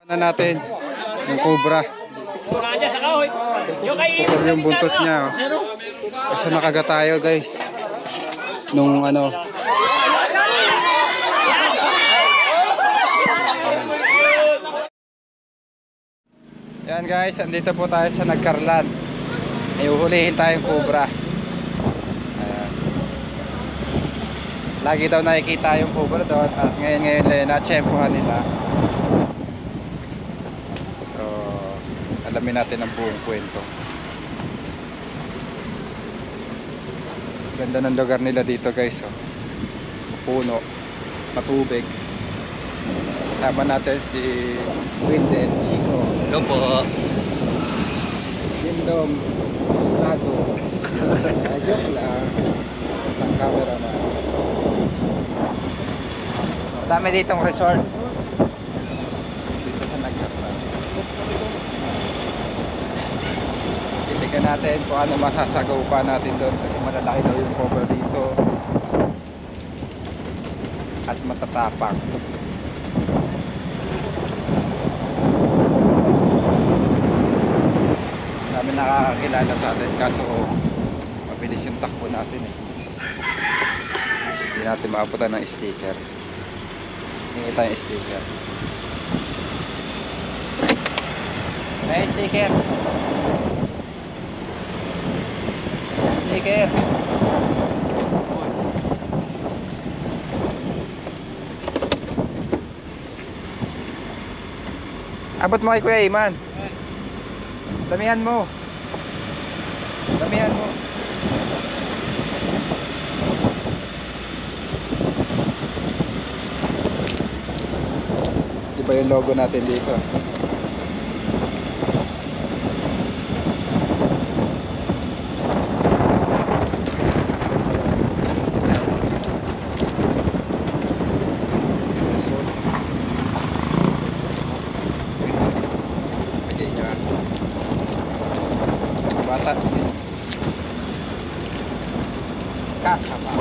Na natin yung cobra. Pukul yung buntot niya. Kasi nakagat tayo guys. Nung ano. Yan guys, andito po tayo sa Nagkarlan. Ay uhulihin tayong cobra. Ayan. Lagi daw nakikita yung cobra doon at ngayon na-tsempohan nila. So, alamin natin ang buong kwento. Ganda ng lugar nila dito guys, oh. Puno, matubig. Kasama natin si Windel, Chico. Hello po. Sindom, Lado. Joke lang. Ang camera na. Dami ditong resort. Dito sa Nagkarlan. Titigan natin kung ano masasagaw pa natin doon. Kasi malalaki daw yung cobra dito. At matatapang. Dami nakakakilala sa atin. Kaso mabilis yung takbo natin eh. Hindi natin maabutan ng sticker. Hingi tayong sticker. May sticker. Sticker. Abot mo kay Kuya Iman. Damihan mo. Damihan mo. Di ba yung logo natin dito? Bata. Kasama.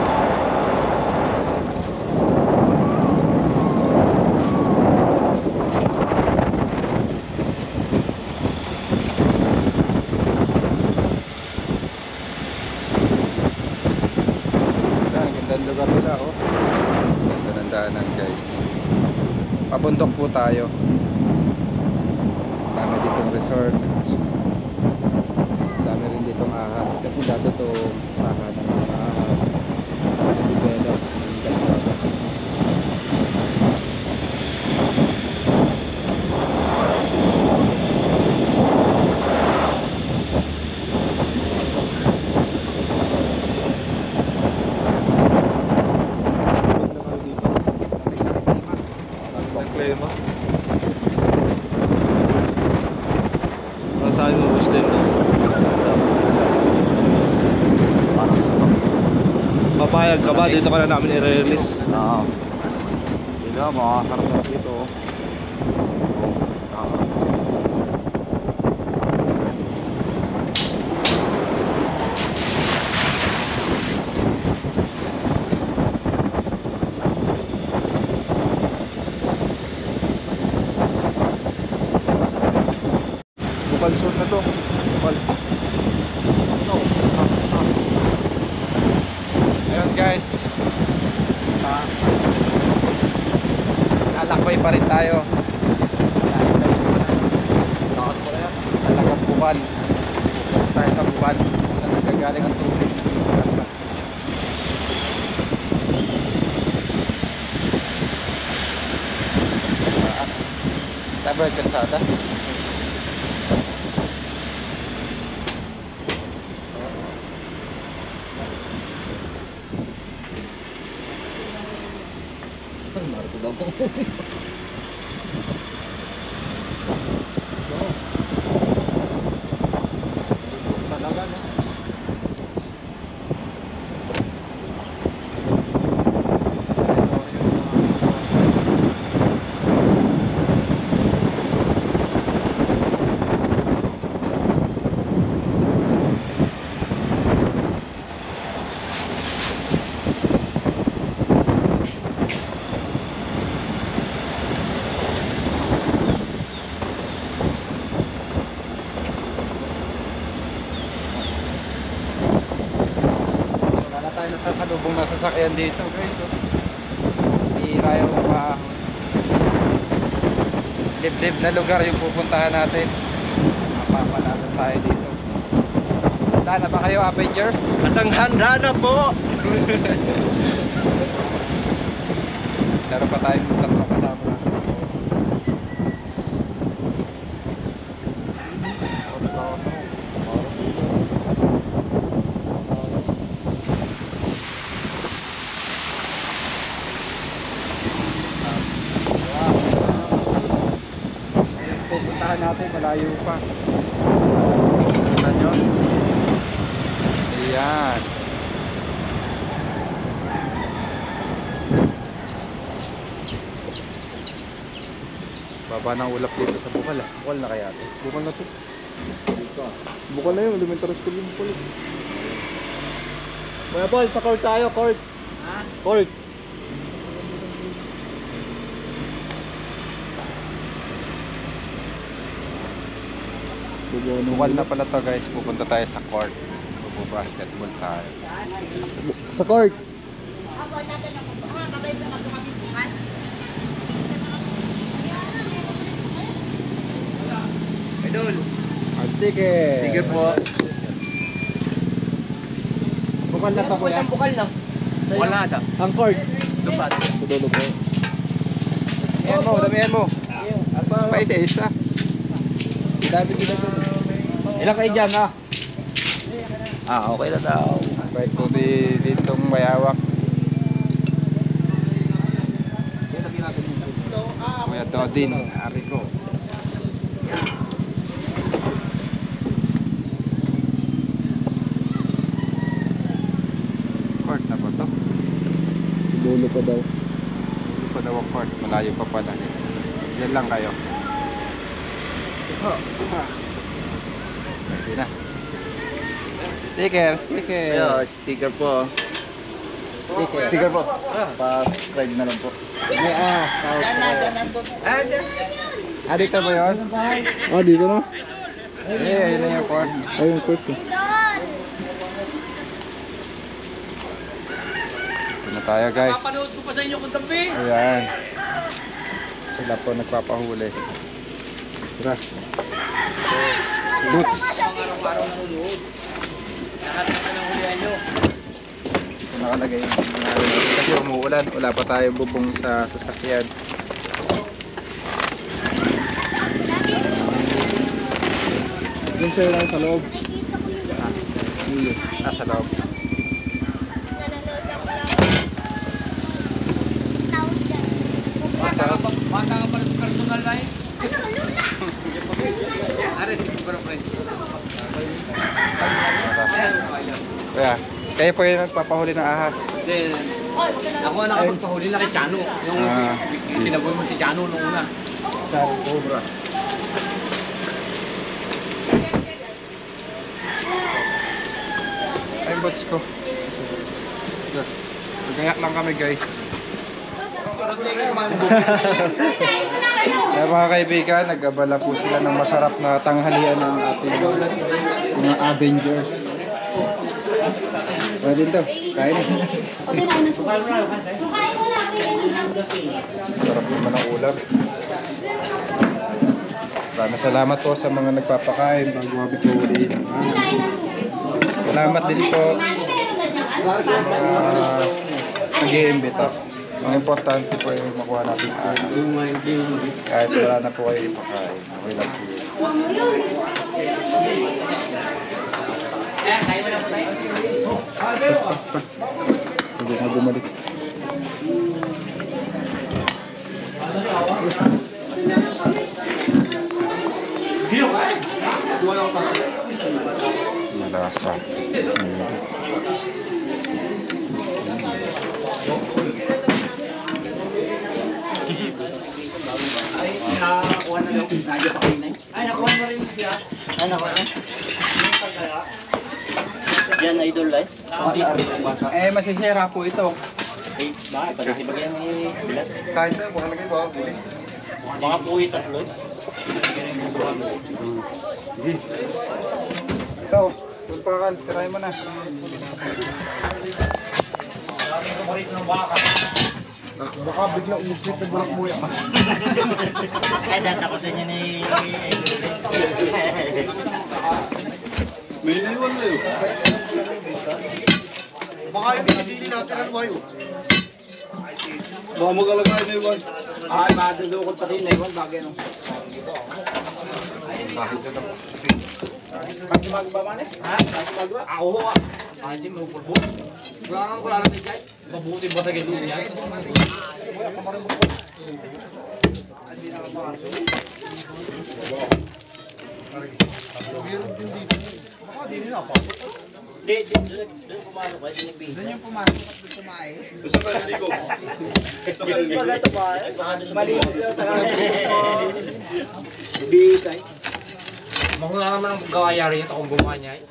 Gandang lugar nila, oh. Ganda ng daanan guys. Pabundok po tayo. Dami ditong resort. Dami rin ditong ahas. Kasi dati ito tahanan ng mga ahas. Develop ng kalsada. Nagklema. Masabi mo Muslim na. Papayag ka ba? Dito ka na namin i-release. Oo. Dito, makakasarap dito. Bukal suit na to. Bukal. Ayun guys. Alakbay pa rin tayo. Talagang bukal. Tayo sa bukal. Saan nagagaling ang tubig. Tayo ba yung kalsada? Marco daw po. Talaga na. sasakyan dito guys. Hihira yung mga liblib na lugar yung pupuntahan natin. Mapapalasan tayo dito. Handa na ba kayo, Avengers? Handa na po! Meron pa tayong tatlong kasama natin. Pupuntahan natin, malayo pa. Tignan nyo. Ayan. Baba ng ulap dito sa Bukal ah. Bukal na kaya ito? Bukal na to. Bukal na yun, elementary school yung bukal. Kuya Paul, sa court tayo, court. Ha? Court. Bukal na pala to guys. Pupunta tayo sa court. Basketball tayo. Sa court. Idol. Ang sticker. Sticker po. Bukal na to kuya. Bukal na. Wala na. Ang court. Lupat. Sa dulo po. Damihan mo. Pa isa-isa. Dami sila doon. Ilan kayo dyan ha? Okay na daw. Bait po ditong mayawak. Kuya Todin, ari ko. Court na ba to? Sa dulo pa daw. Hindi pa daw ang court. Malayo pa pala. Yan lang kayo. Pwede na. Sticker. Sticker po. Sticker po. Pa-subscribe na lang po. May tawag ko. Dito ba yun? Dito na. Yun na yung court. Yung court ko. Ito na tayo guys. Papanood ko pa sa inyo kung tabi. Ayan. Sila po nagpapahuli. Tara. Boots. Araw-araw nanonood. Lahat na nahulihan nyo. Ito nakalagay yung kasi umuulan. Wala pa tayong bubong sa sasakyan. Yung sa'yo lang sa loob. Nasa loob. Mata nga pala sa personal life. Are, si girlfriend. Kaya, kayo po yung nagpapahuli ng ahas. Then, ako ang nakapagpahuli na kay Chano. Yung tinaboy mo si Chano nung una. Cobra. Ay, bots ko. Magayak lang kami guys. Kaya mga kaibigan, nag-abala po sila ng masarap na tanghalian ng ating mga Avengers. Pwede to, kain na. Sarap naman ang ulam. Maraming salamat po sa mga nagpapakain bago kami po uliin. Salamat din po sa mga nag-iimbita. Ang importante po yung makuha natin anak. Kahit wala na po kayo ipakain. Okay lang po yun. Kaya mo na po tayo. Hindi na bumalik. Malasa. Nakakuha na daw. Nadyo sa kainay. Ay, nakuha na rin siya. Ay, nakuha na. Yan, idol life. Masisira po ito. Eh, bakit? Kasi bagyan ni Bilas. Kahit na, bukan lagi ba? Mga puwis at loy. Ito, tulpakal, tirahin mo na. paborito ng baka. Baka bigla umuslit na bulak buya ka. Ay, datakotin niya ni... May naiwan na yun. Baka hindi natin ang wayo. Baka mag-alagay na iwan. Ay, madudukot pa rin na iwan bagay no. Bakit ka na? Kasi magbaman eh. Ha? Kasi magbaman? Ako ho ah. Kasi magpulbo. Wala kang kulala ni Jai. Mabuti ba sa gano'n niya? Doon pumano ko, sinibisa. Doon yung pumasok at doon sumae. Gusto ka hindi ko. Baga ito ba? Baka doon sumae. Malinis lang talaga. Ibisay. Mahula naman ang gawayari niya kung gumawa niya eh.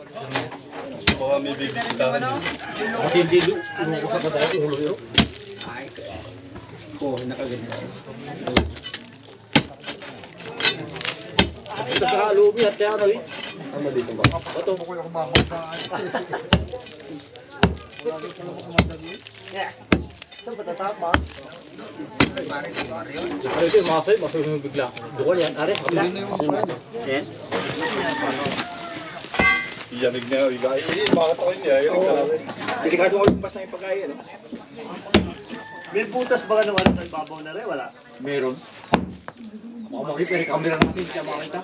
Baka may bibisitahan yun. At hindi doon sa patay ang ulo yun. Oo, nakaganyan. Ito sa lubi at kaya rin. Tama dito ba? Ito. Saan ba tatapa? Ito yung masay, masay yung bigla. Dukol yan, are, kapla. Yan? Iyanig na yun. Bakit ako niya? Delikado mo yung basta yung pagkain. May butas ba ka naman nagbabaw na rin? Wala. Meron. Baka makipere camera natin siya makita.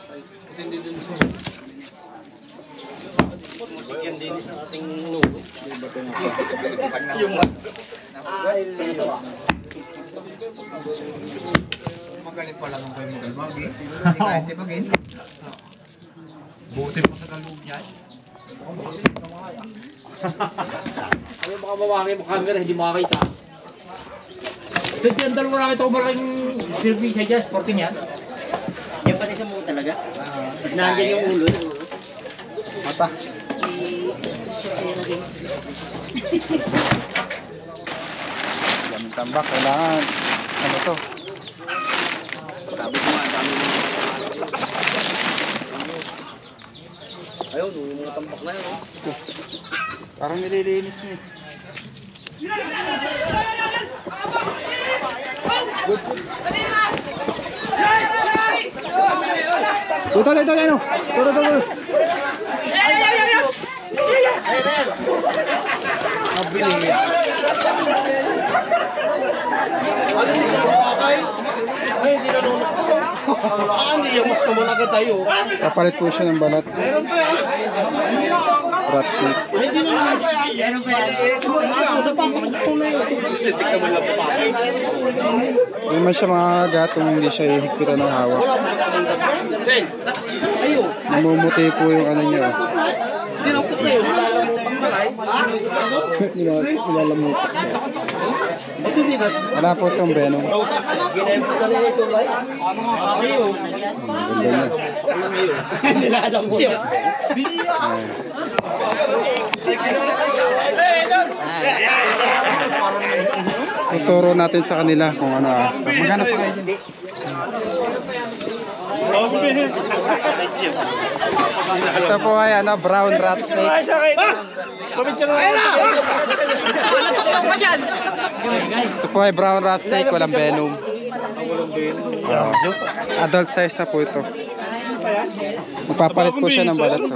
Musik yan din sa ating nubo. Yung Ay, Magaling pala nung kayo magalmagi. Hindi kahit ibagin. Buti pa sa kaloob niya. Ano yung mga mawaki yung camera, hindi makakita. Ito yung dalawa namin ito malaking service dyan, sporting yan. yan pati sa mo talaga. Nandiyan yung ulo. Mata. Daming tambak, kailangan. Ano to? Sabi ko nga, dami mo. Ayun, yung mga tampak na yun. Oh. Parang nililinis na eh. Tuto, tuto, ano? Tuto, tuto. Ay, hindi na nung... hindi yung mas naman agad tayo. Kapalit po siya ng balat. Rat snake. Hindi na nung... Meron pa yan. Sa pangkakatong na yun. Tisik naman lang pa. Hindi naman siya makagat kung hindi siya hihigpitan ng hawak. Ayun. Namumuti po yung ano niya. Hindi na po tayo. Nilalamutak na ay. Nilalamutak niya. Ba't hindi na? Wala po itong venom. Ginayang ko na ito ay. Ayun. Ganda niya. Nilalamutak. Tuturo natin sa kanila kung ano. Maghanap pa kayo dyan. Ito po ay ano, brown rat snake. Ito po ay brown rat snake, walang venom. Adult size na po ito. Magpapalit po siya ng balat to.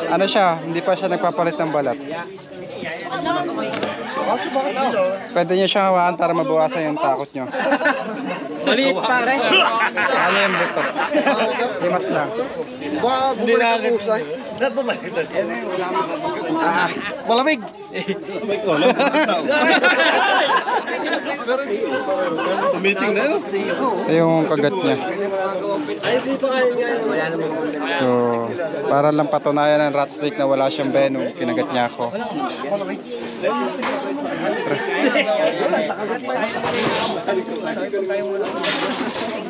Ano siya, hindi pa siya nagpapalit ng balat. Pwede niyo siyang hawakan para mabawasan yung takot nyo. Maliit pare. Ano yung buto? Limas lang. Hindi na kusay. Malamig! Tumiting na yun. Ito yung kagat niya. So, para lang patunayan ng rat snake na wala siyang venom, kinagat niya ako.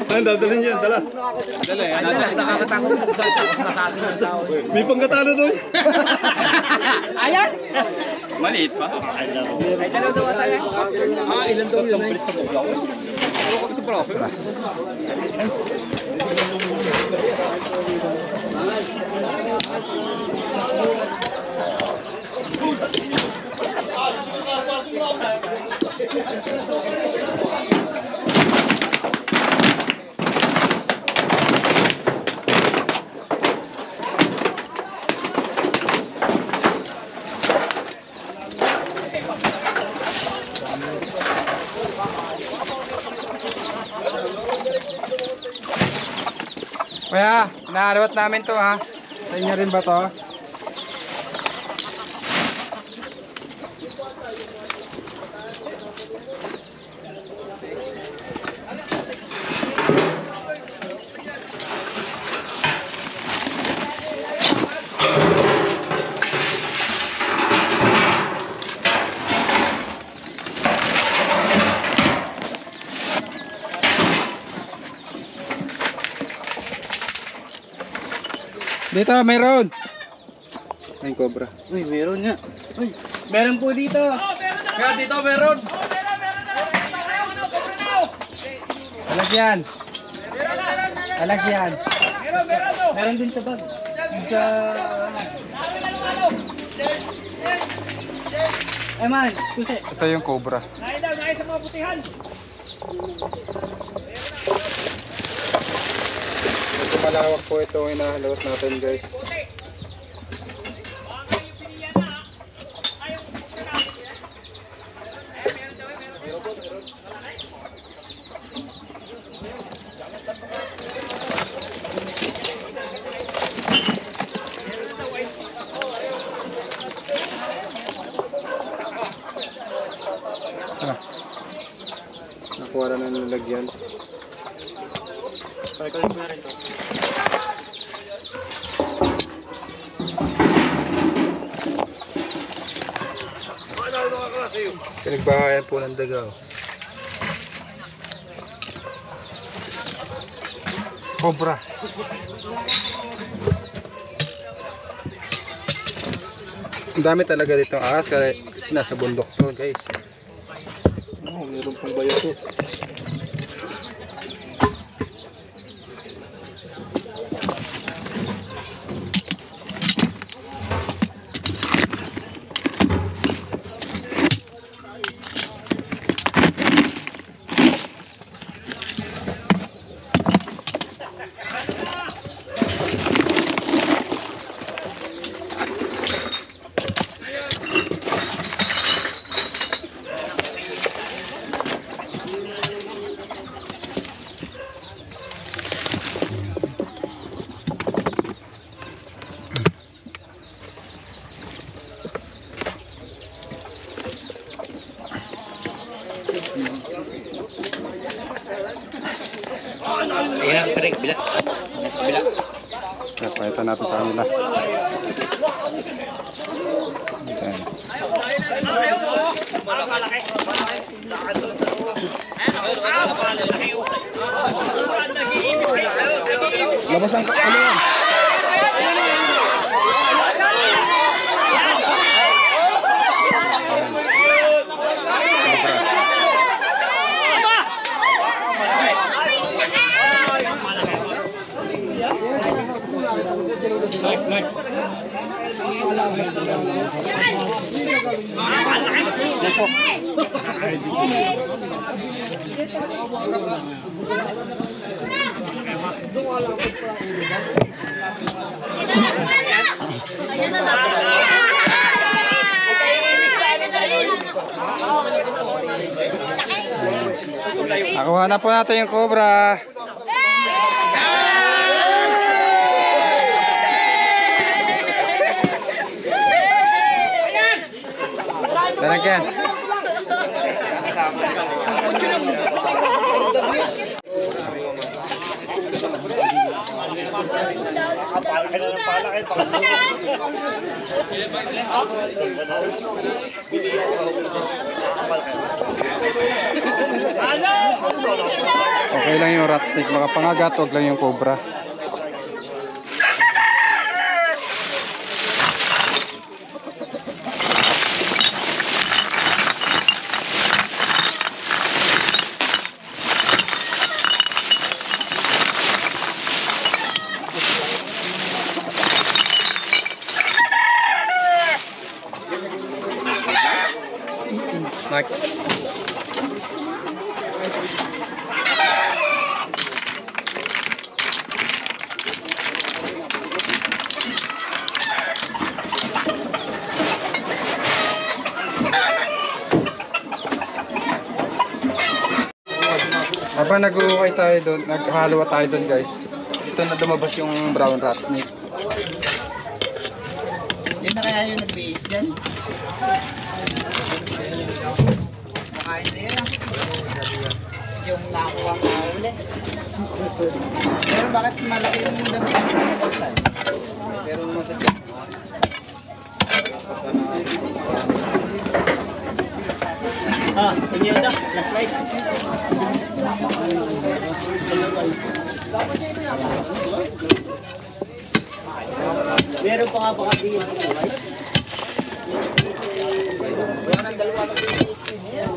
Saan dadalhin yan? Dala. Nakakatakot sa atin ng tao. May panggatalo doon. Ayan! Maliit pa? Ay, dalaw daw tayo. Ilan daw yun? Kuya, inahalawat namin to ha. Sa inyo rin ba to? Dito, mayroon. Ay, cobra. Uy, meron nga. Uy, meron po dito. Kaya dito meron. Alagyan. Alagyan. Meron din sa bag. Sa... Ay man, susi. Ito yung cobra. Nahay sa mga butihan. Medyo malawak po ito yung inahalawat natin, guys. Nakuha na ng lalagyan. Pinagbahayan po ng daga. Cobra. Ang dami talaga ditong ahas kasi nasa bundok to, guys. Oh, meron pang bayo to. Ayan, break, bila. Bila. Napakita natin sa kanila. Ayan. Labas ang ano. Nakuha na po natin yung cobra. Lalagyan. Palakay na ng palakay. Okay lang yung rat snake, makapangagat, wag lang yung cobra. Mike. Habang nag-uukay tayo doon, naghahalawa tayo doon guys. Ito na lumabas yung brown rat snake. Yun na kaya yung nag-base dyan? Makain na yun ah. Yung nakakuha ka uli. Pero bakit malaki yung dami? Pero naman sa Ah, sinyo na. Flashlight. Meron pa nga baka di yung buhay. Wala nang dalawa ng business din niya.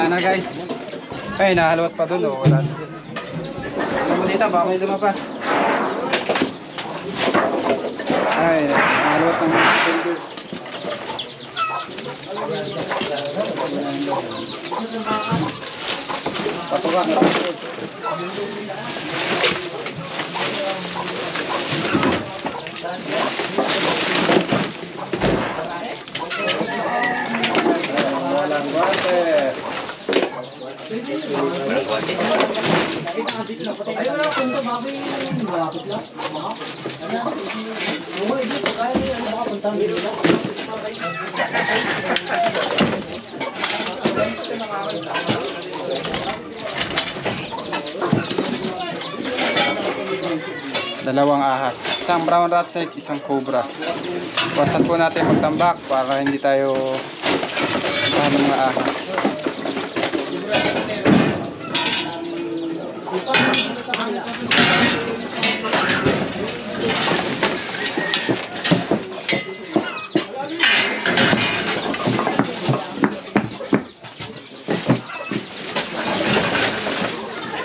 wala na guys. Ay, nahalawat pa doon oh. Wala na sila. Ano mo dito, baka may lumabas. Ay, nahalawat ng mga builders. Patuka. Walang water. Dalawang ahas. Isang brown rat snake, isang cobra. Iwasan po natin magtambak para hindi tayo ng mga ahas.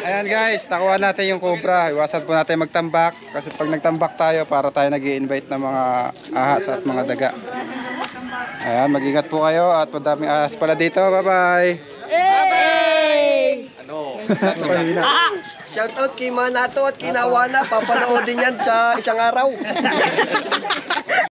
Ayan guys, nakuha natin yung cobra. Iwasan po natin magtambak kasi pag nagtambak tayo para tayo nag-i-invite ng mga ahas at mga daga. Ayan, mag-ingat po kayo at madaming ahas pala dito. Bye-bye! Shoutout kay Manato at kay Nawana. Papanoodin yan sa isang araw.